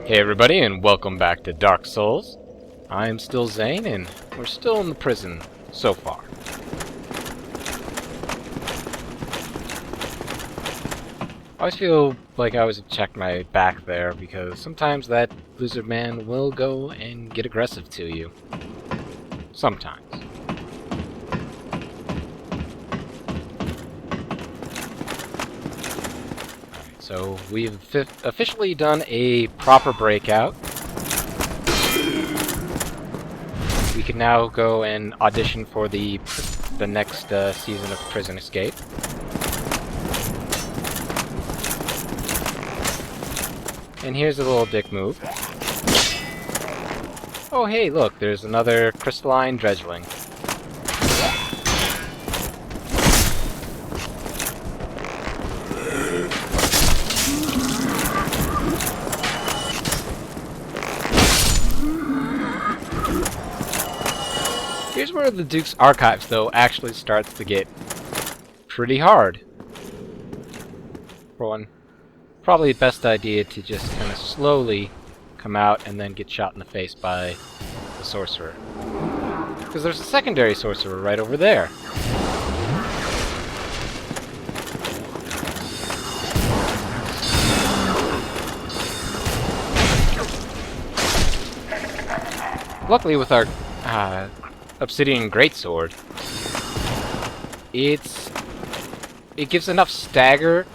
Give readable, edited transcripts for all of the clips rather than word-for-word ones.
Hey everybody, and welcome back to Dark Souls. I am still Zain, and we're still in the prison so far. I always feel like I always check my back there, because sometimes that lizard man will go and get aggressive to you. Sometimes. So we've officially done a proper breakout. We can now go and audition for the next season of Prison Escape. And here's a little dick move. Oh hey, look, there's another crystalline dredgeling. Here's where the Duke's Archives, though, actually starts to get pretty hard. For one, probably the best idea to just kind of slowly come out and then get shot in the face by the sorcerer. Because there's a secondary sorcerer right over there. Luckily with our Obsidian Greatsword, it gives enough stagger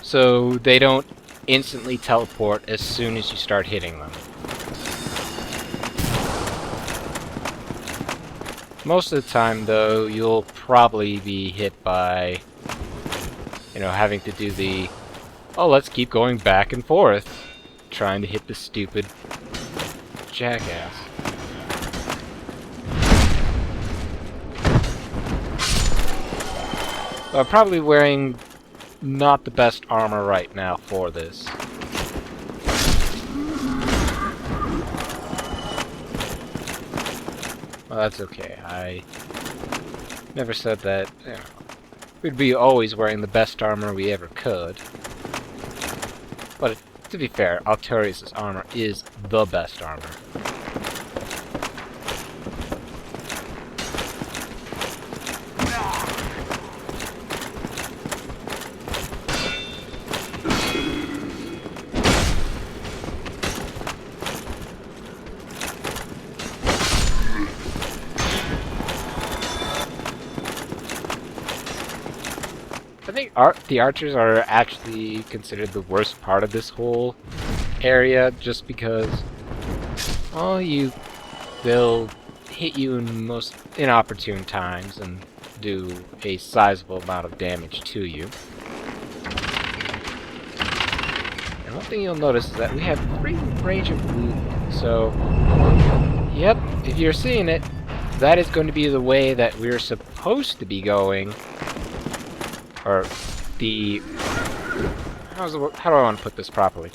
so they don't instantly teleport as soon as you start hitting them. Most of the time, though, you'll probably be hit by, having to do the, oh, let's keep going back and forth, trying to hit the stupid jackass. I'm probably wearing not the best armor right now for this. Well, that's okay. I never said that, we'd be always wearing the best armor we ever could. But to be fair, Altorius' armor is the best armor. I think the archers are actually considered the worst part of this whole area, just because, well, they'll hit you in most inopportune times and do a sizable amount of damage to you. And one thing you'll notice is that we have free range of movement, so, yep, if you're seeing it, that is going to be the way that we're supposed to be going. Or how do I want to put this properly?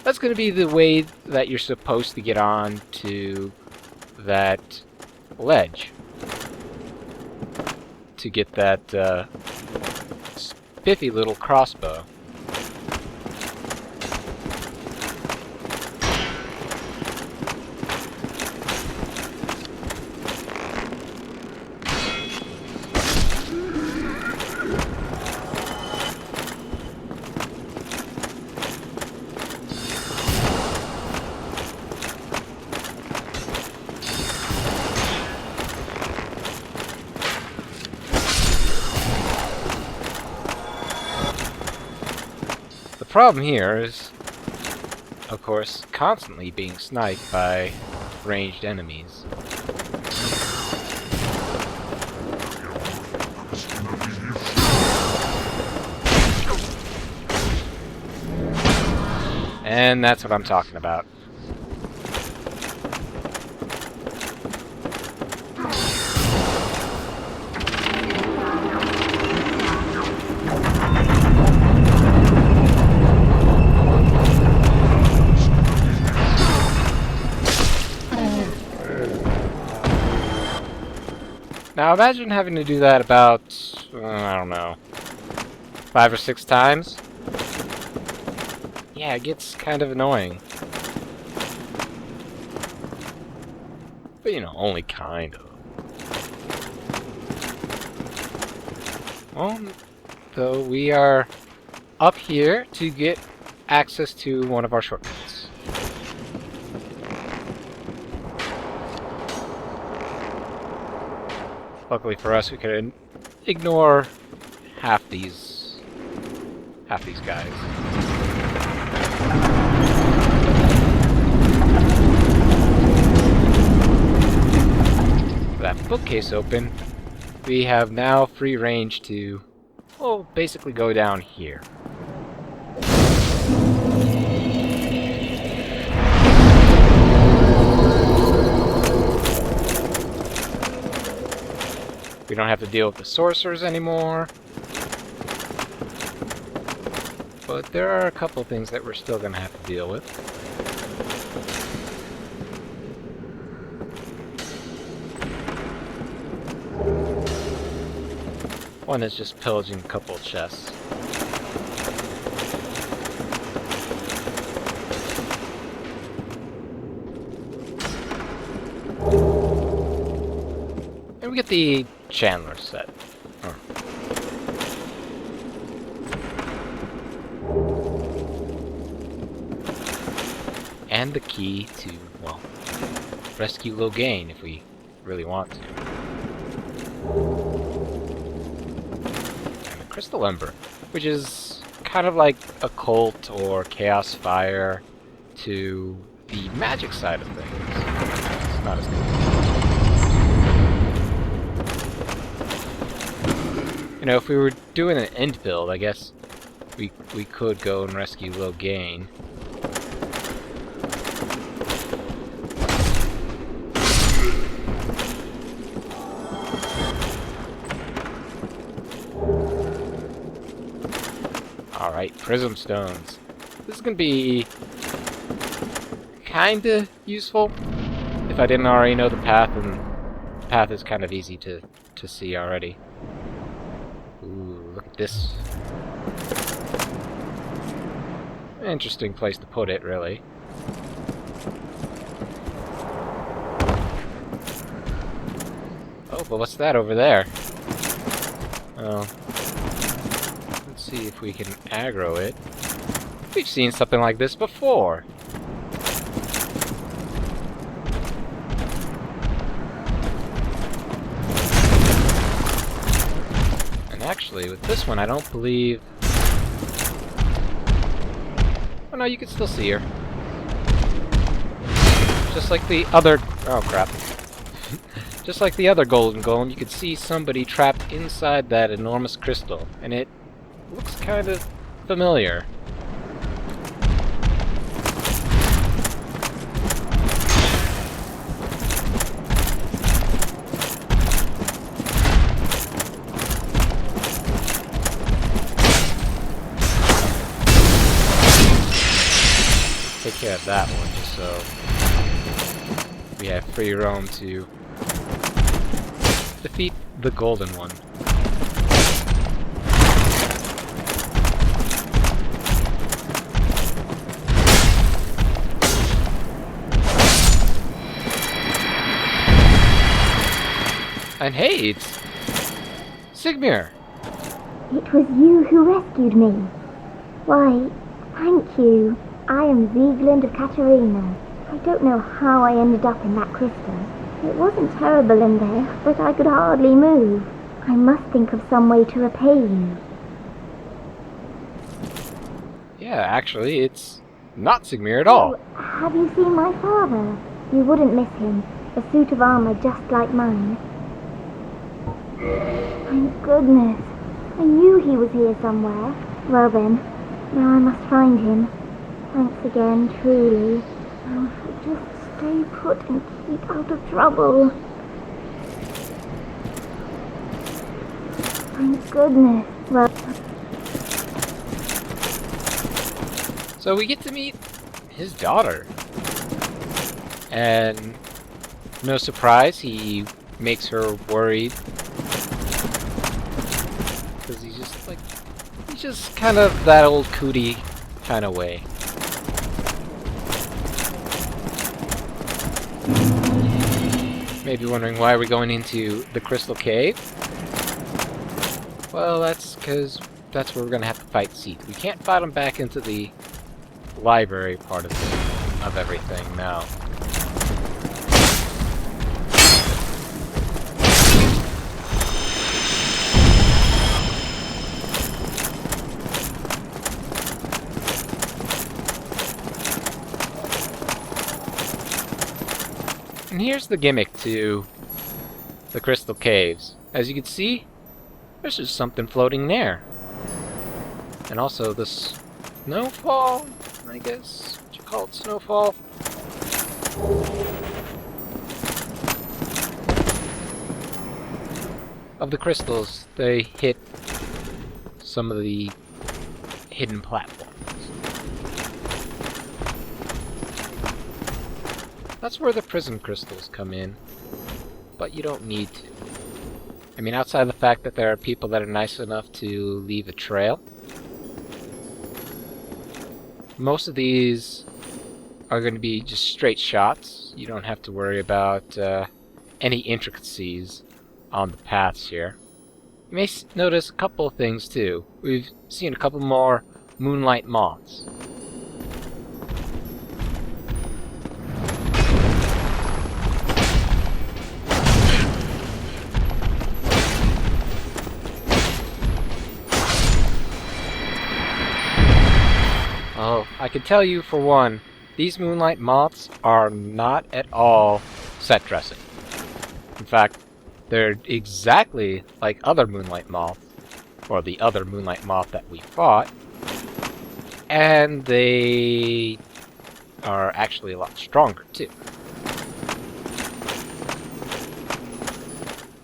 That's going to be the way that you're supposed to get on to that ledge to get that spiffy little crossbow. The problem here is, of course, constantly being sniped by ranged enemies. And that's what I'm talking about. Now imagine having to do that about, I don't know, 5 or 6 times? Yeah, it gets kind of annoying. But, you know, only kind of. Well, so we are up here to get access to one of our shortcuts. Luckily for us, we can ignore half these guys. With that bookcase open, we have now free range to, well, basically go down here. We don't have to deal with the sorcerers anymore. But there are a couple things that we're still going to have to deal with. One is just pillaging a couple of chests. And we get the Chandler set. Oh. And the key to, well, rescue Zain if we really want to. And the Crystal Ember, which is kind of like Occult or Chaos Fire to the magic side of things. It's not as good. You know, if we were doing an end build, I guess we could go and rescue Zain. Alright, Prism Stones. This is gonna be kinda useful if I didn't already know the path, and the path is kind of easy to see already. Ooh, look at this. Interesting place to put it, really. Oh, but what's that over there? Oh. Let's see if we can aggro it. We've seen something like this before. Actually, with this one, I don't believe... Oh no, you can still see her. Just like the other... Oh crap. Just like the other golden golem, you could see somebody trapped inside that enormous crystal, and it looks kind of familiar. Take care of that one, just so we have free roam to defeat the golden one. And hey, it's Sigmir! It was you who rescued me. Why, thank you. I am Ziegland of Katarina. I don't know how I ended up in that crystal. It wasn't terrible in there, but I could hardly move. I must think of some way to repay you. Yeah, actually, it's not Sigmir at all. Oh, have you seen my father? You wouldn't miss him. A suit of armor just like mine. Thank goodness. I knew he was here somewhere. Well then, now I must find him. Thanks again, truly. Now if I just stay put and keep out of trouble. Thank goodness. Well... So we get to meet his daughter. And no surprise, he makes her worried. Because he's just kind of that old cootie kind of way. may be wondering why we're going into the Crystal Cave. Well, that's because that's where we're going to have to fight Seath. We can't fight him back into the library part of everything now. And here's the gimmick to the Crystal Caves. As you can see, there's just something floating there. And also the snowfall, I guess what you call it, snowfall. Of the crystals, they hit some of the hidden platforms. That's where the prism crystals come in, but you don't need to. I mean, outside of the fact that there are people that are nice enough to leave a trail, most of these are going to be just straight shots. You don't have to worry about any intricacies on the paths here. You may notice a couple of things too. We've seen a couple more moonlight moths. Oh, I can tell you for one, these moonlight moths are not at all set dressing. In fact, they're exactly like other moonlight moths, or the other moonlight moth that we fought, and they are actually a lot stronger too.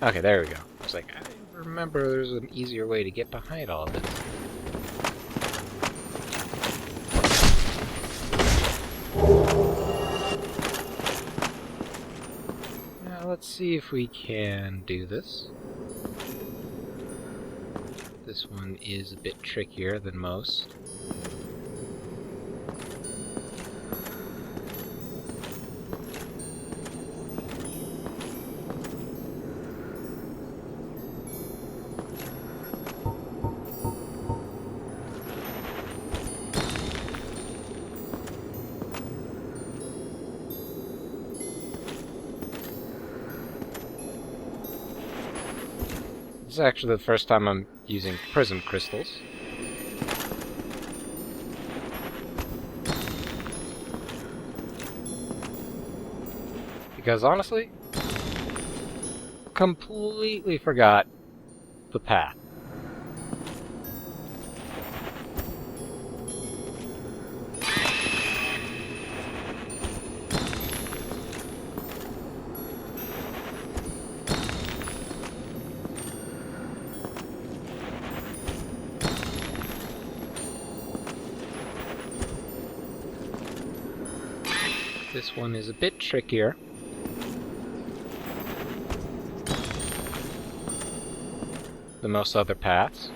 Okay, there we go. It's like, I remember there's an easier way to get behind all of this. Let's see if we can do this. This one is a bit trickier than most. This is actually the first time I'm using prism crystals. Because honestly, completely forgot the path. This one is a bit trickier. Than most other paths.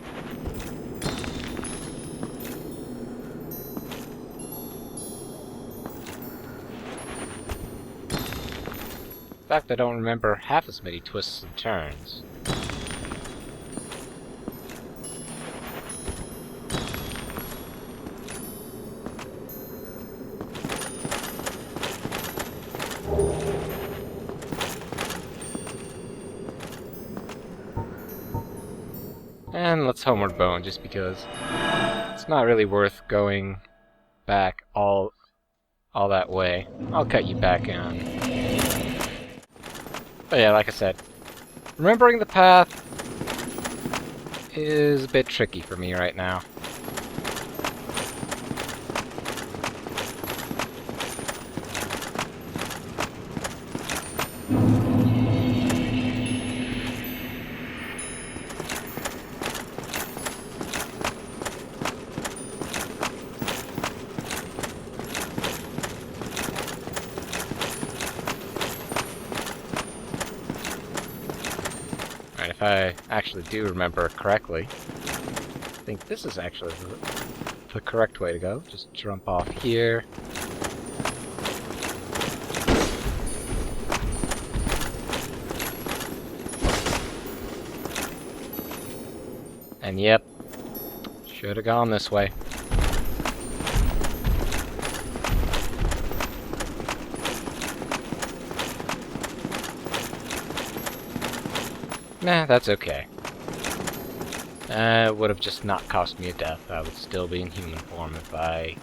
In fact, I don't remember half as many twists and turns. And let's homeward bone, just because it's not really worth going back all that way. I'll cut you back in. But yeah, like I said, remembering the path is a bit tricky for me right now. If I actually do remember correctly, I think this is actually the correct way to go. Just jump off here. And yep, should have gone this way. Nah, that's okay. It would have just not cost me a death. I would still be in human form if I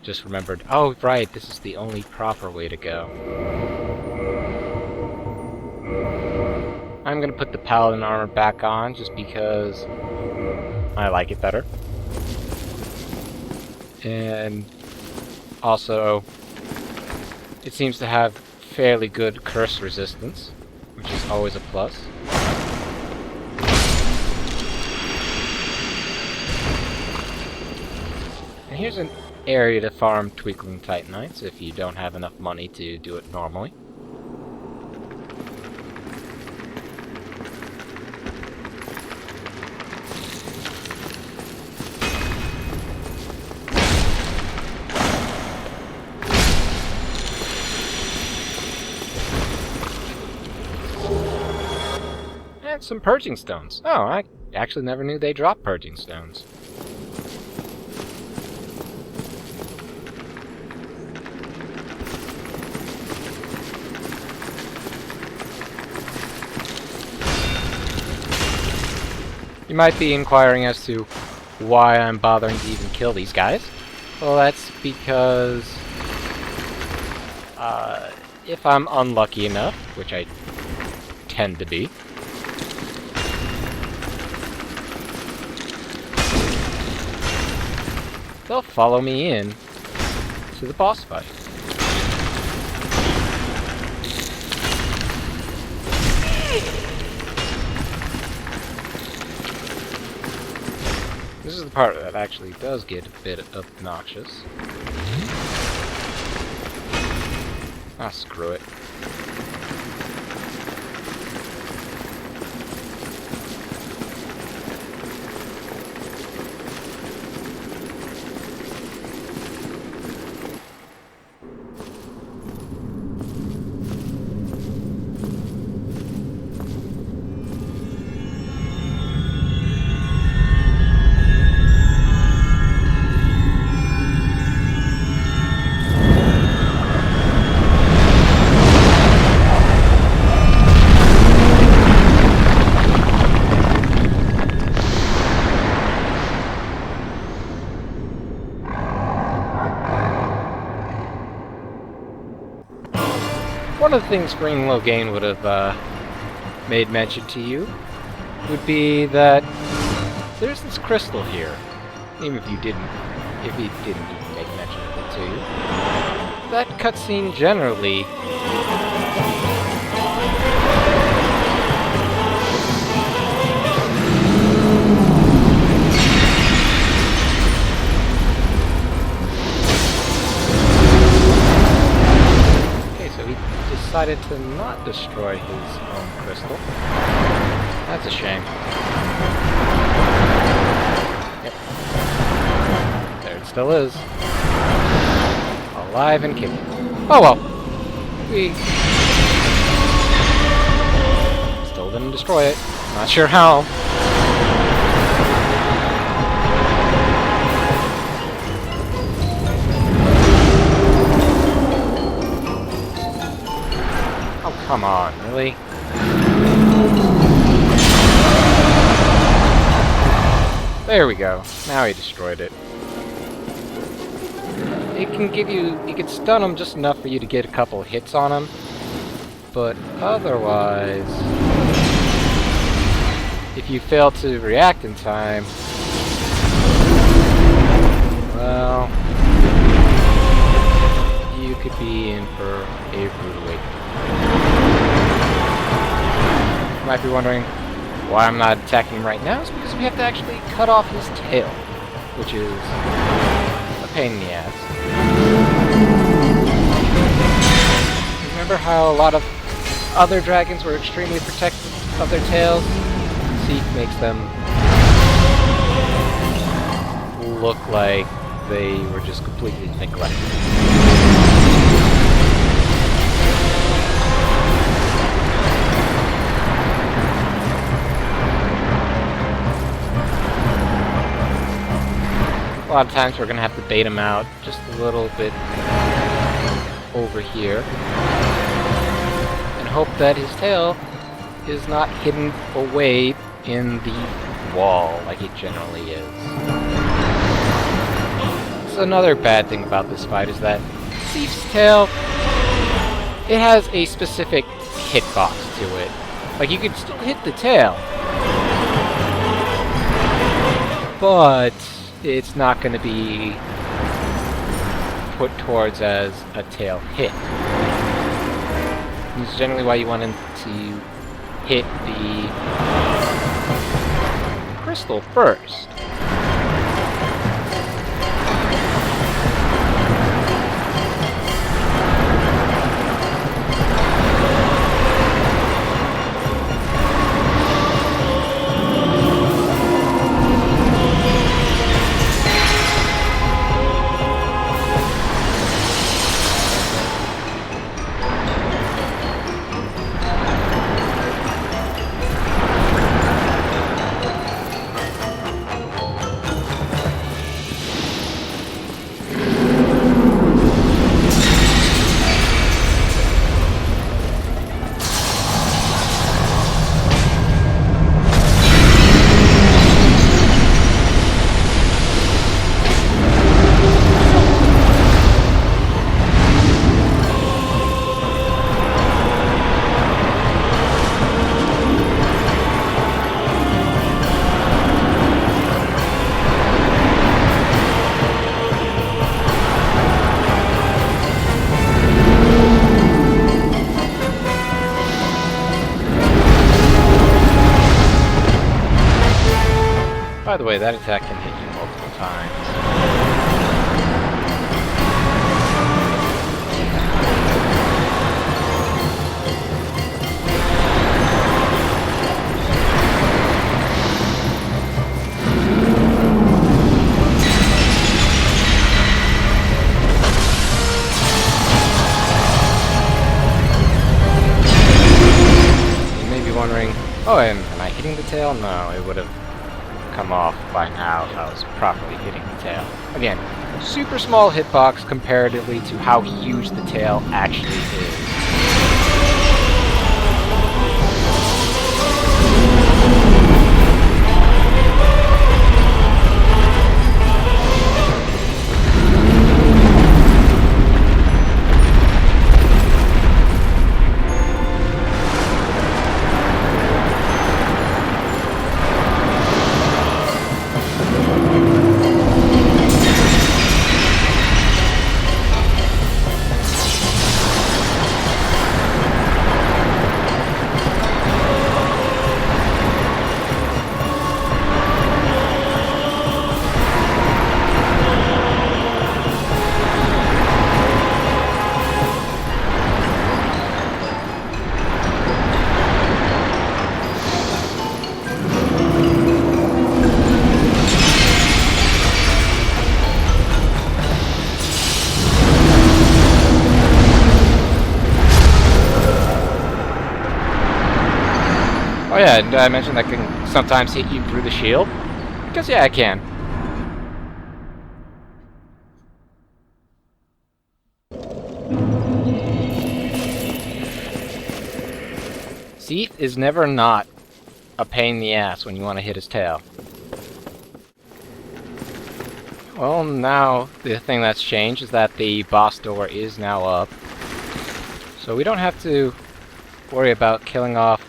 just remembered, oh right, this is the only proper way to go. I'm gonna put the paladin armor back on just because I like it better. And also, it seems to have fairly good curse resistance, which is always a plus. And here's an area to farm Twinkling Titanites if you don't have enough money to do it normally. And some purging stones. Oh, I actually never knew they dropped purging stones. You might be inquiring as to why I'm bothering to even kill these guys. Well, that's because if I'm unlucky enough, which I tend to be, they'll follow me in to the boss fight. This is the part that actually does get a bit obnoxious. Ah, screw it. One of the things Green Logain would have made mention to you would be that there's this crystal here. Even if he didn't even make mention of it to you. That cutscene generally decided to not destroy his own crystal. That's a shame. Yep. There it still is. Alive and kicking. Oh well. We still didn't destroy it. Not sure how. Come on, really? There we go. Now he destroyed it. It can stun him just enough for you to get a couple hits on him. But otherwise, if you fail to react in time, well, you could be in for a rude awakening. You might be wondering why I'm not attacking him right now. It's because we have to actually cut off his tail, which is a pain in the ass. Remember how a lot of other dragons were extremely protective of their tails? Seath makes them look like they were just completely neglected. lot of times we're going to have to bait him out just a little bit over here. And hope that his tail is not hidden away in the wall like it generally is. So another bad thing about this fight is that Seath's tail, it has a specific hitbox to it. Like, you can still hit the tail, but it's not going to be put towards as a tail hit. This is generally why you want him to hit the crystal first. By the way, that attack can hit you multiple times. You may be wondering, oh, am I hitting the tail? No, it would have come off by now if I was properly hitting the tail. Again, super small hitbox comparatively to how huge the tail actually is. Oh yeah, and I mentioned that can sometimes hit you through the shield? Because yeah, I can. Seath is never not a pain in the ass when you want to hit his tail. Well, now the thing that's changed is that the boss door is now up. So we don't have to worry about killing off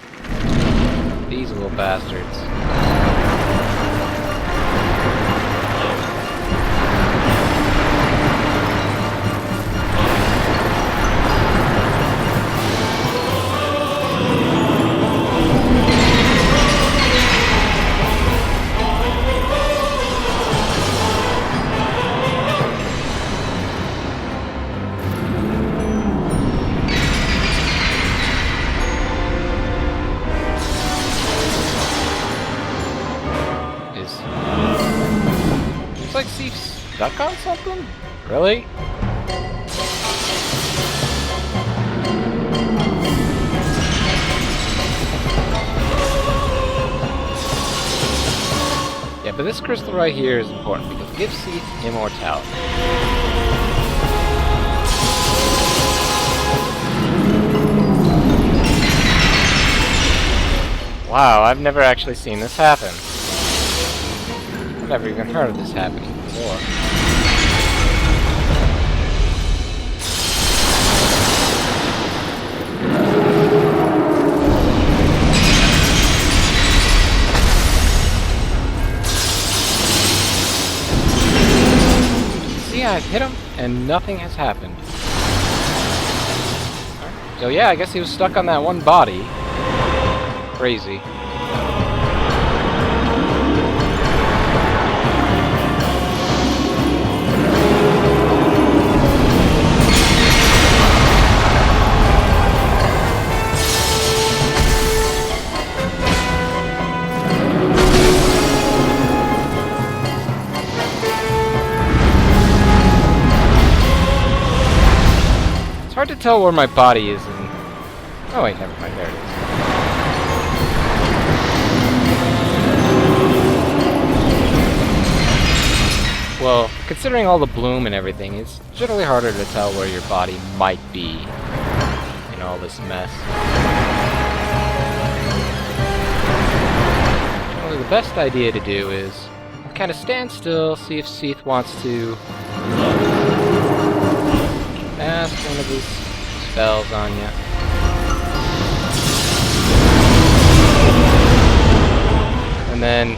these little bastards. Looks like Seath's stuck on something? Really? Yeah, but this crystal right here is important because Give Seath immortality. Wow, I've never actually seen this happen. I've never even heard of this happening before. See, I've hit him, and nothing has happened. Right. So yeah, I guess he was stuck on that one body. Crazy. It's hard to tell where my body is in... Oh wait, never mind, there it is. Well, considering all the bloom and everything, it's generally harder to tell where your body might be in all this mess. Generally, the best idea to do is kind of stand still, see if Seath wants to cast one of his spells on you. And then,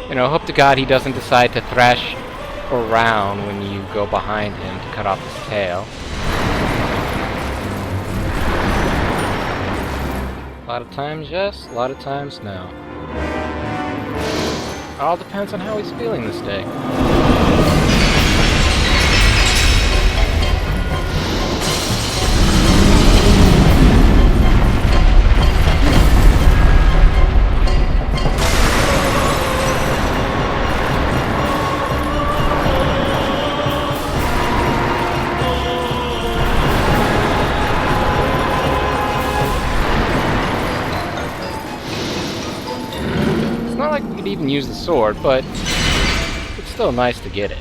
you know, hope to God he doesn't decide to thrash around when you go behind him to cut off his tail. A lot of times yes, a lot of times no. It all depends on how he's feeling this day. Even use the sword, but it's still nice to get it.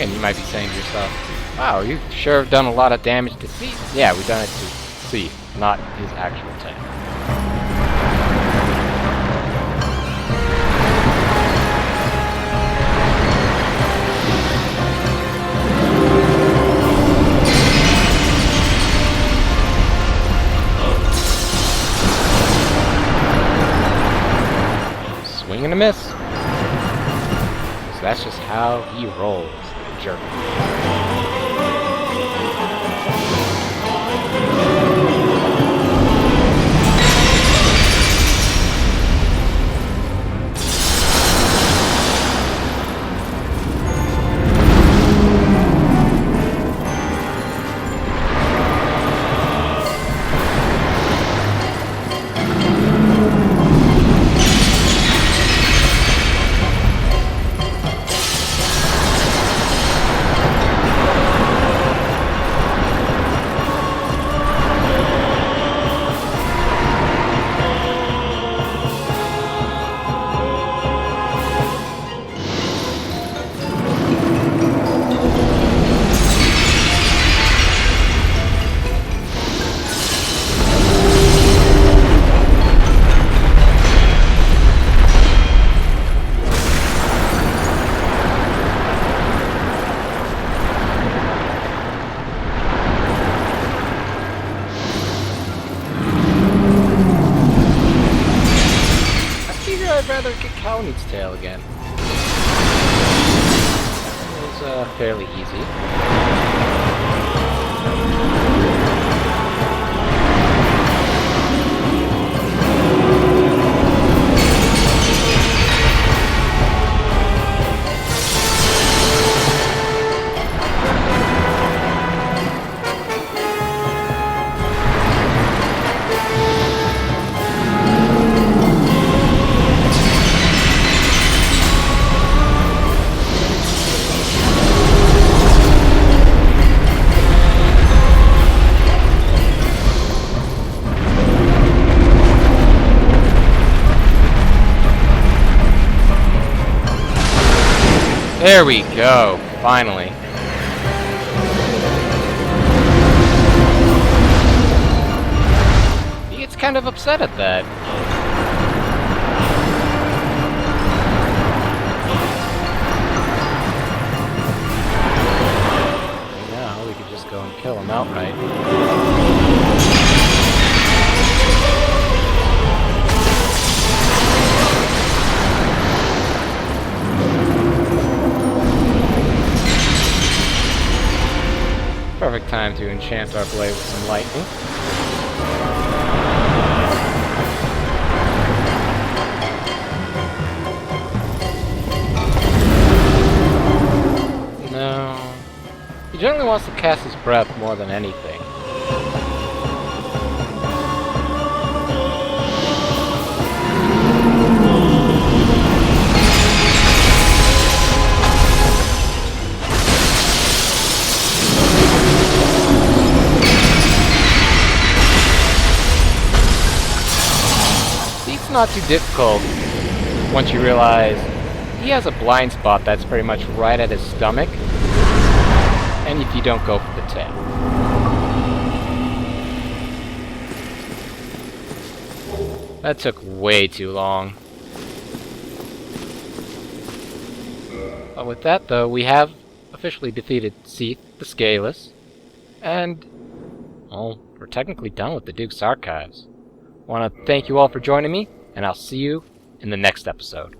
You might be saying to yourself, wow, you sure have done a lot of damage to Seath. Yeah, we've done it to Seath, not his actual tail. Swing and a miss. So that's just how he rolls. Jerk. Paladin's tail again. It was fairly easy. There we go, finally. He gets kind of upset at that. Now we could just go and kill him outright. Perfect time to enchant our blade with some lightning. No. He generally wants to cast his breath more than anything. It's not too difficult once you realize he has a blind spot that's pretty much right at his stomach, and if you don't go for the tail. That took way too long. But with that though, we have officially defeated Seath the Scaleless, and, well, we're technically done with the Duke's Archives. I want to thank you all for joining me, and I'll see you in the next episode.